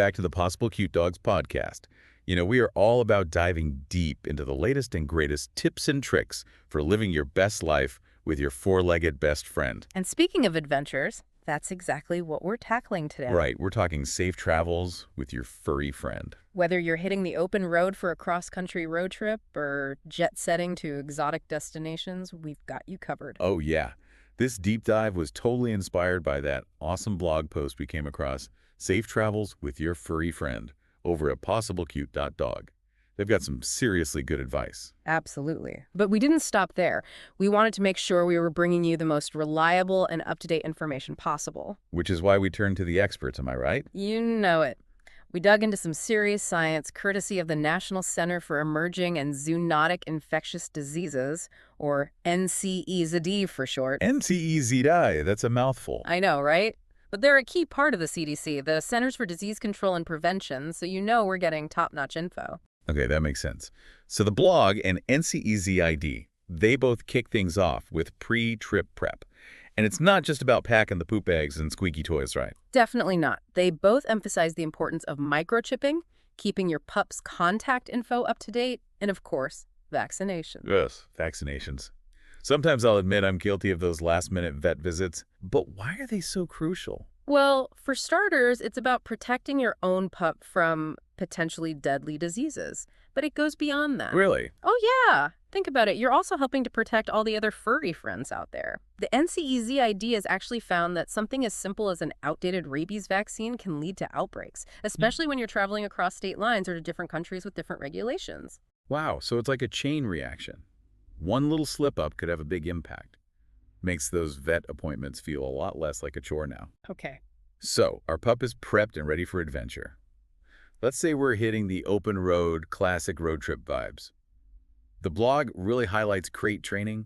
back to the Possible Cute Dogs podcast. We are all about diving deep into the latest and greatest tips and tricks for living your best life with your four-legged best friend. And speaking of adventures, that's exactly what we're tackling today. Right, we're talking safe travels with your furry friend. Whether you're hitting the open road for a cross-country road trip or jet-setting to exotic destinations, we've got you covered. Oh, yeah. This deep dive was totally inspired by that awesome blog post we came across, Safe Travels with Your Furry Friend, over at pawsiblecute.dog. They've got some seriously good advice. Absolutely. But we didn't stop there. We wanted to make sure we were bringing you the most reliable and up-to-date information possible. Which is why we turned to the experts, am I right? You know it. We dug into some serious science courtesy of the National Center for Emerging and Zoonotic Infectious Diseases, or NCEZD for short. NCEZD, that's a mouthful. I know, right? But they're a key part of the CDC, the Centers for Disease Control and Prevention, so you know we're getting top-notch info. Okay, that makes sense. So the blog and NCEZD, they both kick things off with pre-trip prep. And it's not just about packing the poop bags and squeaky toys, right? Definitely not. They both emphasize the importance of microchipping, keeping your pup's contact info up to date, and of course, vaccinations. Yes, vaccinations. Sometimes I'll admit I'm guilty of those last-minute vet visits, but why are they so crucial? Well, for starters, it's about protecting your own pup from potentially deadly diseases. But it goes beyond that. Really? Oh, yeah. Think about it. You're also helping to protect all the other furry friends out there. The NCEZD has actually found that something as simple as an outdated rabies vaccine can lead to outbreaks, especially when you're traveling across state lines or to different countries with different regulations. Wow, so it's like a chain reaction. One little slip-up could have a big impact. Makes those vet appointments feel a lot less like a chore now. Okay. So, our pup is prepped and ready for adventure. Let's say we're hitting the open road, classic road trip vibes. The blog really highlights crate training.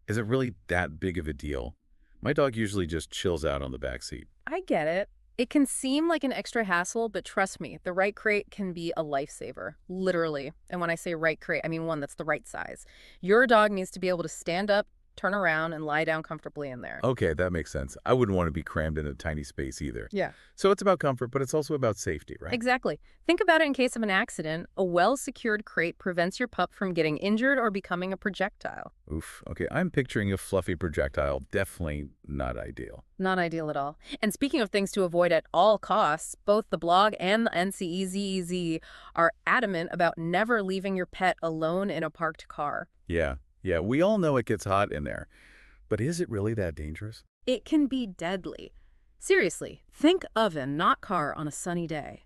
Is it really that big of a deal? My dog usually just chills out on the back seat. I get it. It can seem like an extra hassle, but trust me, the right crate can be a lifesaver, literally. And when I say right crate, I mean one that's the right size. Your dog needs to be able to stand up, turn around, and lie down comfortably in there. Okay, that makes sense. I wouldn't want to be crammed in a tiny space either. Yeah. So it's about comfort, but it's also about safety, right? Exactly. Think about it in case of an accident. A well-secured crate prevents your pup from getting injured or becoming a projectile. Oof. Okay, I'm picturing a fluffy projectile. Definitely not ideal. Not ideal at all. And speaking of things to avoid at all costs, both the blog and the NCEZZ are adamant about never leaving your pet alone in a parked car. Yeah, we all know it gets hot in there. But is it really that dangerous? It can be deadly. Seriously, think oven, not car, on a sunny day.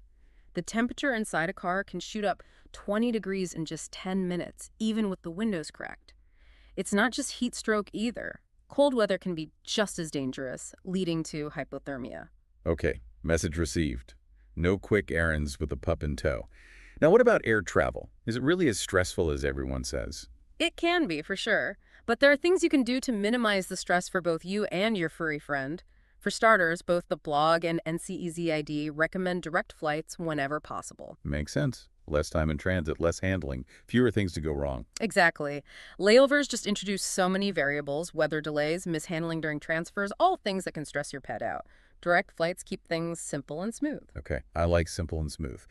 The temperature inside a car can shoot up 20 degrees in just 10 minutes, even with the windows cracked. It's not just heat stroke either. Cold weather can be just as dangerous, leading to hypothermia. Okay, message received. No quick errands with a pup in tow. Now, what about air travel? Is it really as stressful as everyone says? It can be, for sure. But there are things you can do to minimize the stress for both you and your furry friend. For starters, both the blog and NCEZD recommend direct flights whenever possible. Makes sense. Less time in transit, less handling, fewer things to go wrong. Exactly. Layovers just introduce so many variables, weather delays, mishandling during transfers, all things that can stress your pet out. Direct flights keep things simple and smooth. Okay, I like simple and smooth.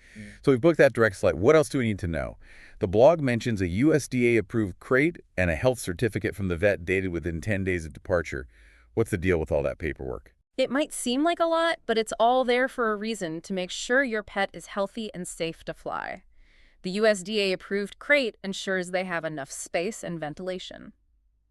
So we've booked that direct flight. What else do we need to know? The blog mentions a USDA-approved crate and a health certificate from the vet dated within 10 days of departure. What's the deal with all that paperwork? It might seem like a lot, but it's all there for a reason to make sure your pet is healthy and safe to fly. The USDA-approved crate ensures they have enough space and ventilation.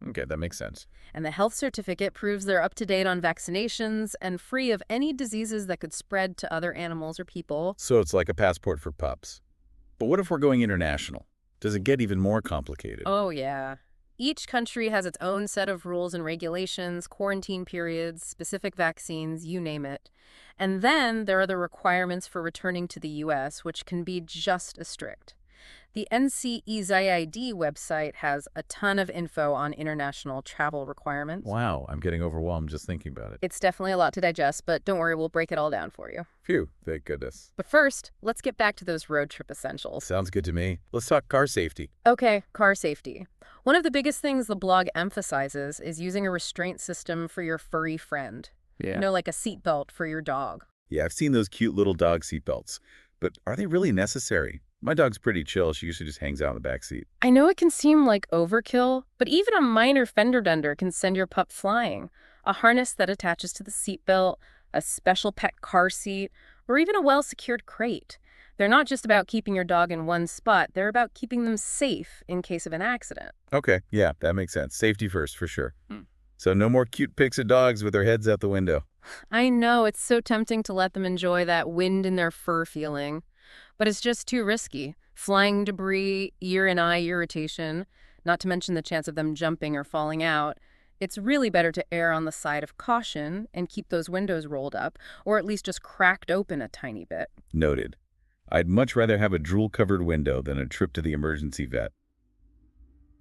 Okay, that makes sense. And the health certificate proves they're up to date on vaccinations and free of any diseases that could spread to other animals or people. So it's like a passport for pups. But what if we're going international? Does it get even more complicated? Oh, yeah. Each country has its own set of rules and regulations, quarantine periods, specific vaccines, you name it. And then there are the requirements for returning to the U.S., which can be just as strict. The NCEZD website has a ton of info on international travel requirements. Wow, I'm getting overwhelmed just thinking about it. It's definitely a lot to digest, but don't worry, we'll break it all down for you. Phew, thank goodness. But first, let's get back to those road trip essentials. Sounds good to me. Let's talk car safety. Okay, car safety. One of the biggest things the blog emphasizes is using a restraint system for your furry friend. Yeah. You know, like a seatbelt for your dog. Yeah, I've seen those cute little dog seatbelts, but are they really necessary? My dog's pretty chill. She usually just hangs out in the back seat. I know it can seem like overkill, but even a minor fender bender can send your pup flying. A harness that attaches to the seatbelt, a special pet car seat, or even a well-secured crate. They're not just about keeping your dog in one spot, they're about keeping them safe in case of an accident. Okay, yeah, that makes sense. Safety first, for sure. Hmm. So no more cute pics of dogs with their heads out the window. I know it's so tempting to let them enjoy that wind in their fur feeling, but it's just too risky. Flying debris, ear and eye irritation, not to mention the chance of them jumping or falling out. It's really better to err on the side of caution and keep those windows rolled up, or at least just cracked open a tiny bit. Noted. I'd much rather have a drool-covered window than a trip to the emergency vet.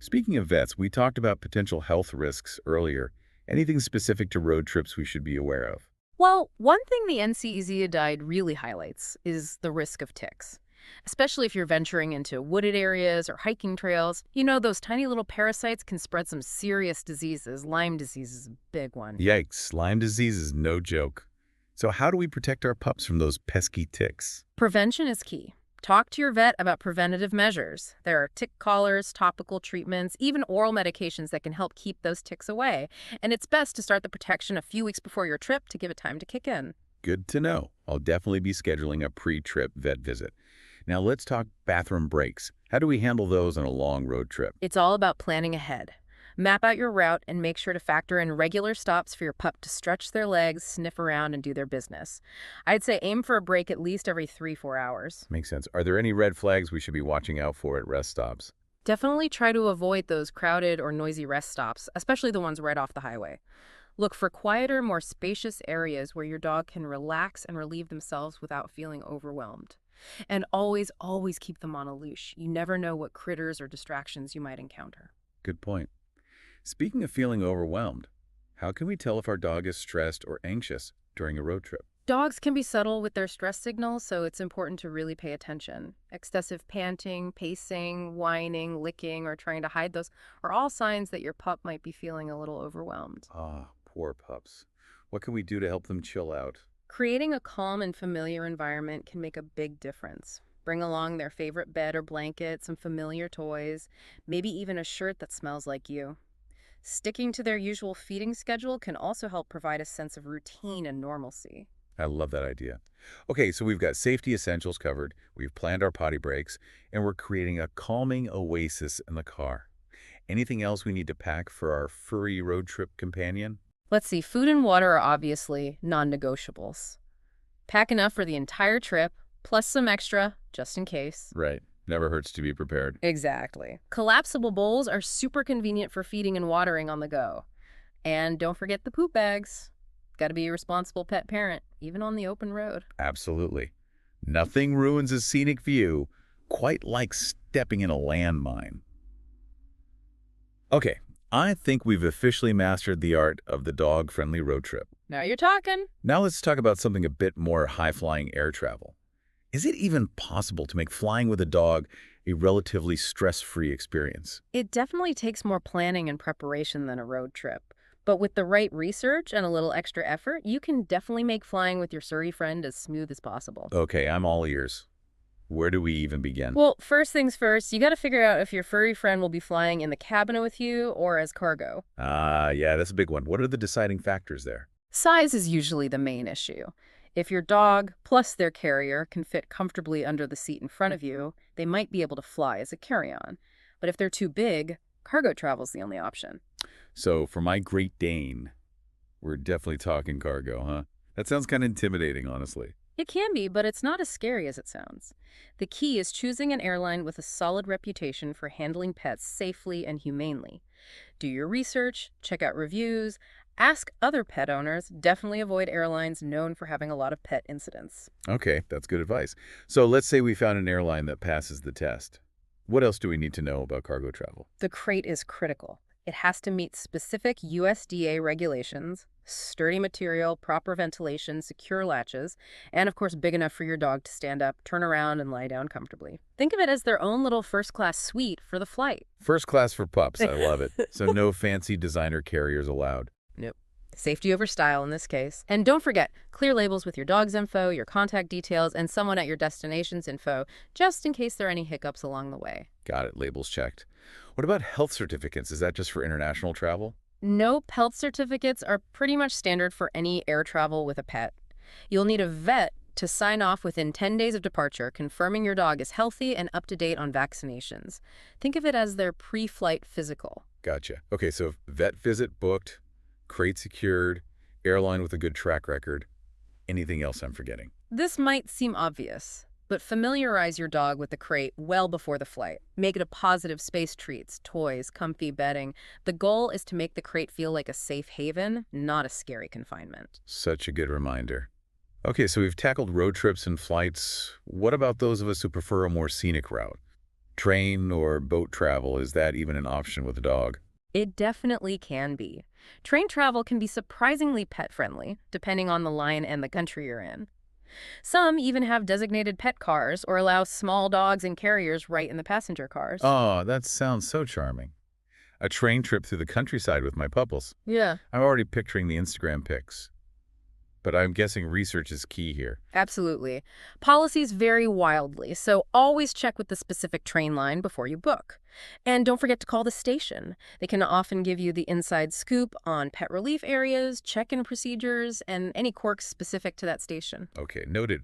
Speaking of vets, we talked about potential health risks earlier. Anything specific to road trips we should be aware of? Well, one thing the NCEZ guide really highlights is the risk of ticks, especially if you're venturing into wooded areas or hiking trails. You know, those tiny little parasites can spread some serious diseases. Lyme disease is a big one. Yikes, Lyme disease is no joke. So how do we protect our pups from those pesky ticks? Prevention is key. Talk to your vet about preventative measures. There are tick collars, topical treatments, even oral medications that can help keep those ticks away. And it's best to start the protection a few weeks before your trip to give it time to kick in. Good to know. I'll definitely be scheduling a pre-trip vet visit. Now let's talk bathroom breaks. How do we handle those on a long road trip? It's all about planning ahead. Map out your route and make sure to factor in regular stops for your pup to stretch their legs, sniff around, and do their business. I'd say aim for a break at least every 3-4 hours. Makes sense. Are there any red flags we should be watching out for at rest stops? Definitely try to avoid those crowded or noisy rest stops, especially the ones right off the highway. Look for quieter, more spacious areas where your dog can relax and relieve themselves without feeling overwhelmed. And always, always keep them on a leash. You never know what critters or distractions you might encounter. Good point. Speaking of feeling overwhelmed, how can we tell if our dog is stressed or anxious during a road trip? Dogs can be subtle with their stress signals, so it's important to really pay attention. Excessive panting, pacing, whining, licking, or trying to hide those are all signs that your pup might be feeling a little overwhelmed. Ah, poor pups. What can we do to help them chill out? Creating a calm and familiar environment can make a big difference. Bring along their favorite bed or blanket, some familiar toys, maybe even a shirt that smells like you. Sticking to their usual feeding schedule can also help provide a sense of routine and normalcy. I love that idea. Okay, so we've got safety essentials covered, we've planned our potty breaks, and we're creating a calming oasis in the car. Anything else we need to pack for our furry road trip companion? Let's see, food and water are obviously non-negotiables. Pack enough for the entire trip, plus some extra, just in case. Right. Never hurts to be prepared. Exactly. Collapsible bowls are super convenient for feeding and watering on the go. And don't forget the poop bags. Got to be a responsible pet parent, even on the open road. Absolutely. Nothing ruins a scenic view quite like stepping in a landmine. Okay, I think we've officially mastered the art of the dog-friendly road trip. Now you're talking. Now let's talk about something a bit more high-flying air travel. Is it even possible to make flying with a dog a relatively stress-free experience? It definitely takes more planning and preparation than a road trip. But with the right research and a little extra effort, you can definitely make flying with your Surrey friend as smooth as possible. Okay, I'm all ears. Where do we even begin? Well, first things first, you got to figure out if your furry friend will be flying in the cabin with you or as cargo. Yeah, that's a big one. What are the deciding factors there? Size is usually the main issue. If your dog plus their carrier can fit comfortably under the seat in front of you, they might be able to fly as a carry-on. But if they're too big, cargo travel's the only option. So for my Great Dane, we're definitely talking cargo, huh? That sounds kind of intimidating, honestly. It can be, but it's not as scary as it sounds. The key is choosing an airline with a solid reputation for handling pets safely and humanely. Do your research, check out reviews, ask other pet owners. Definitely avoid airlines known for having a lot of pet incidents. Okay, that's good advice. So let's say we found an airline that passes the test. What else do we need to know about cargo travel? The crate is critical. It has to meet specific USDA regulations, sturdy material, proper ventilation, secure latches, and of course big enough for your dog to stand up, turn around, and lie down comfortably. Think of it as their own little first-class suite for the flight. First class for pups, I love it. So no fancy designer carriers allowed. Nope. Safety over style in this case. And don't forget, clear labels with your dog's info, your contact details, and someone at your destination's info, just in case there are any hiccups along the way. Got it. Labels checked. What about health certificates? Is that just for international travel? Nope, health certificates are pretty much standard for any air travel with a pet. You'll need a vet to sign off within 10 days of departure, confirming your dog is healthy and up to date on vaccinations. Think of it as their pre-flight physical. Gotcha. Okay, so vet visit booked, crate secured, airline with a good track record. Anything else I'm forgetting? This might seem obvious, but familiarize your dog with the crate well before the flight. Make it a positive space: treats, toys, comfy bedding. The goal is to make the crate feel like a safe haven, not a scary confinement. Such a good reminder. Okay, so we've tackled road trips and flights. What about those of us who prefer a more scenic route? Train or boat travel, is that even an option with a dog? It definitely can be. Train travel can be surprisingly pet-friendly, depending on the line and the country you're in. Some even have designated pet cars or allow small dogs and carriers right in the passenger cars. Oh, that sounds so charming. A train trip through the countryside with my pupples. Yeah. I'm already picturing the Instagram pics. But I'm guessing research is key here. Absolutely. Policies vary wildly, so always check with the specific train line before you book. And don't forget to call the station. They can often give you the inside scoop on pet relief areas, check-in procedures, and any quirks specific to that station. Okay, noted.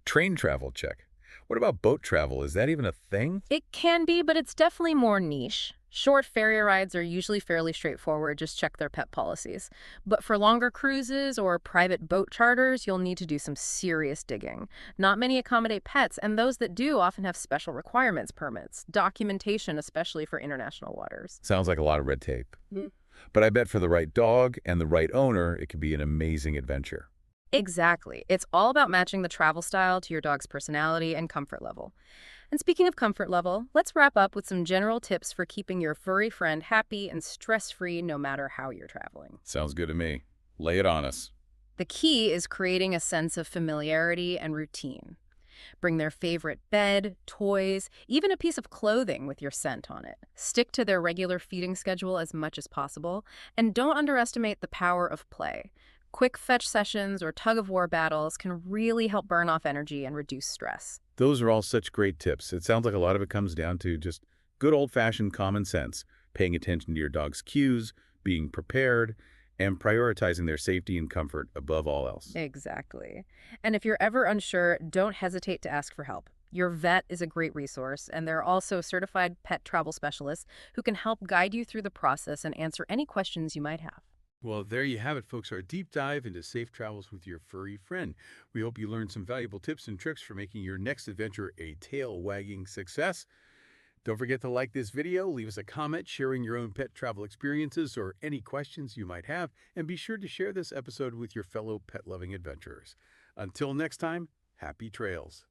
Train travel, check. What about boat travel? Is that even a thing? It can be, but it's definitely more niche. Short ferry rides are usually fairly straightforward, just check their pet policies. But for longer cruises or private boat charters, you'll need to do some serious digging. Not many accommodate pets, and those that do often have special requirements, permits, documentation, especially for international waters. Sounds like a lot of red tape. Mhm. But I bet for the right dog and the right owner, it could be an amazing adventure. Exactly. It's all about matching the travel style to your dog's personality and comfort level. And speaking of comfort level, let's wrap up with some general tips for keeping your furry friend happy and stress-free no matter how you're traveling. Sounds good to me. Lay it on us. The key is creating a sense of familiarity and routine. Bring their favorite bed, toys, even a piece of clothing with your scent on it. Stick to their regular feeding schedule as much as possible, and don't underestimate the power of play. Quick fetch sessions or tug-of-war battles can really help burn off energy and reduce stress. Those are all such great tips. It sounds like a lot of it comes down to just good old-fashioned common sense, paying attention to your dog's cues, being prepared, and prioritizing their safety and comfort above all else. Exactly. And if you're ever unsure, don't hesitate to ask for help. Your vet is a great resource, and there are also certified pet travel specialists who can help guide you through the process and answer any questions you might have. Well, there you have it, folks, our deep dive into safe travels with your furry friend. We hope you learned some valuable tips and tricks for making your next adventure a tail-wagging success. Don't forget to like this video, leave us a comment sharing your own pet travel experiences or any questions you might have, and be sure to share this episode with your fellow pet-loving adventurers. Until next time, happy trails.